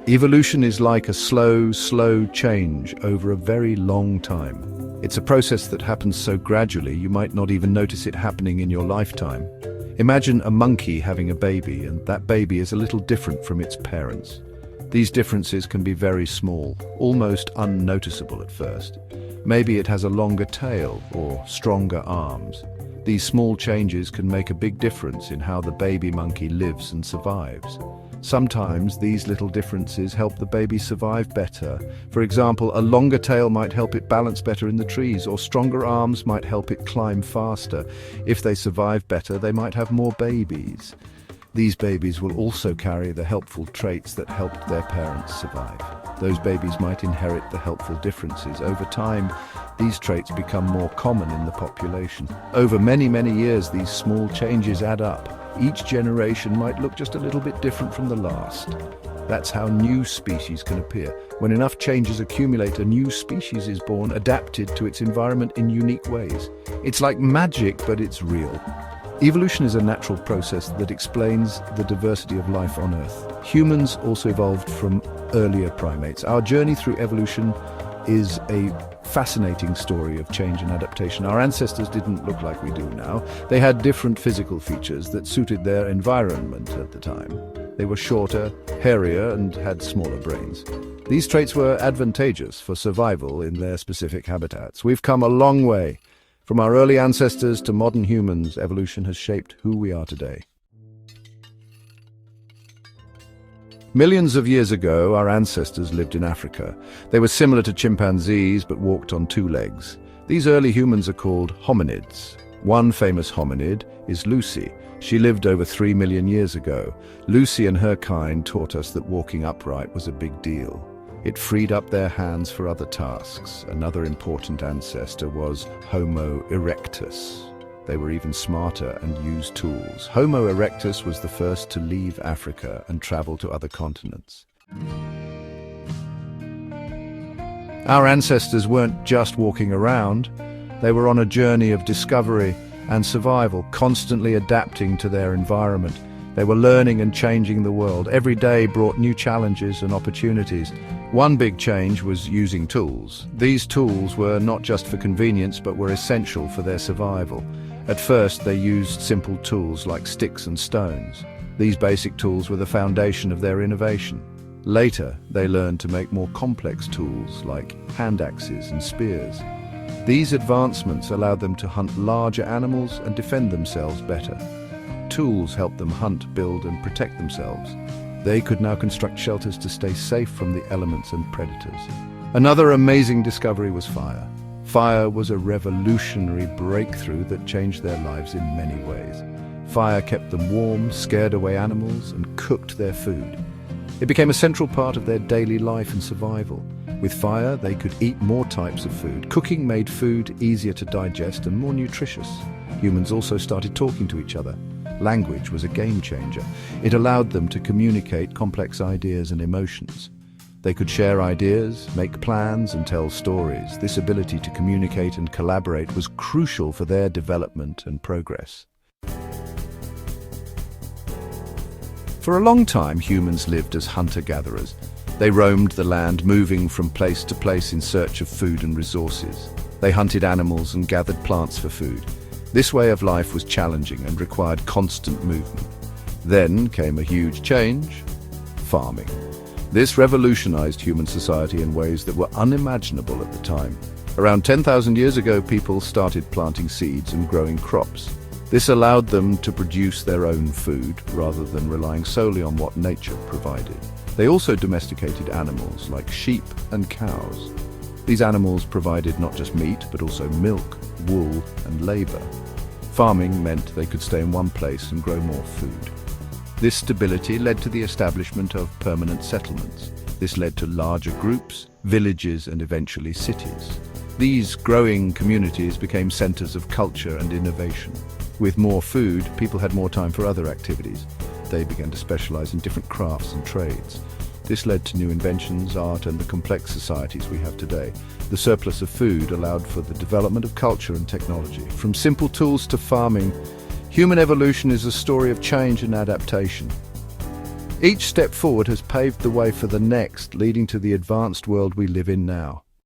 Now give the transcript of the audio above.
Evolution is like a slow change over a very long time. It's a process that happens so gradually you might not even notice it happening in your lifetime. Imagine a monkey having a baby, and that baby is a little different from its parents. These differences can be very small, almost unnoticeable at first. Maybe it has a longer tail or stronger arms. These small changes can make a big difference in how the baby monkey lives and survives. Sometimes these little differences help the baby survive better. For example, a longer tail might help it balance better in the trees, or stronger arms might help it climb faster. If they survive better, they might have more babies. These babies will also carry the helpful traits that helped their parents survive. Those babies might inherit the helpful differences. Over time, these traits become more common in the population. Over many years, these small changes add up. Each generation might look just a little bit different from the last. That's how new species can appear. When enough changes accumulate, a new species is born, adapted to its environment in unique ways. It's like magic, but it's real. Evolution is a natural process that explains the diversity of life on Earth. Humans also evolved from earlier primates. Our journey through evolution is a fascinating story of change and adaptation. Our ancestors didn't look like we do now. They had different physical features that suited their environment at the time. They were shorter, hairier, and had smaller brains. These traits were advantageous for survival in their specific habitats. We've come a long way. From our early ancestors to modern humans, evolution has shaped who we are today. Millions of years ago, our ancestors lived in Africa. They were similar to chimpanzees but walked on two legs. These early humans are called hominids. One famous hominid is Lucy. She lived over 3 million years ago. Lucy and her kind taught us that walking upright was a big deal. It freed up their hands for other tasks. Another important ancestor was Homo erectus. They were even smarter and used tools. Homo erectus was the first to leave Africa and travel to other continents. Our ancestors weren't just walking around. They were on a journey of discovery and survival, constantly adapting to their environment. They were learning and changing the world. Every day brought new challenges and opportunities. One big change was using tools. These tools were not just for convenience, but were essential for their survival. At first, they used simple tools like sticks and stones. These basic tools were the foundation of their innovation. Later, they learned to make more complex tools like hand axes and spears. These advancements allowed them to hunt larger animals and defend themselves better. Tools helped them hunt, build, and protect themselves. They could now construct shelters to stay safe from the elements and predators. Another amazing discovery was fire. Fire was a revolutionary breakthrough that changed their lives in many ways. Fire kept them warm, scared away animals, and cooked their food. It became a central part of their daily life and survival. With fire, they could eat more types of food. Cooking made food easier to digest and more nutritious. Humans also started talking to each other. Language was a game changer. It allowed them to communicate complex ideas and emotions. They could share ideas, make plans, and tell stories. This ability to communicate and collaborate was crucial for their development and progress. For a long time, humans lived as hunter-gatherers. They roamed the land, moving from place to place in search of food and resources. They hunted animals and gathered plants for food. This way of life was challenging and required constant movement. Then came a huge change: farming. This revolutionized human society in ways that were unimaginable at the time. Around 10,000 years ago, people started planting seeds and growing crops. This allowed them to produce their own food rather than relying solely on what nature provided. They also domesticated animals like sheep and cows. These animals provided not just meat, but also milk, wool, and labor. Farming meant they could stay in one place and grow more food. This stability led to the establishment of permanent settlements. This led to larger groups, villages, and eventually cities. These growing communities became centers of culture and innovation. With more food, people had more time for other activities. They began to specialize in different crafts and trades. This led to new inventions, art, and the complex societies we have today. The surplus of food allowed for the development of culture and technology. From simple tools to farming, human evolution is a story of change and adaptation. Each step forward has paved the way for the next, leading to the advanced world we live in now.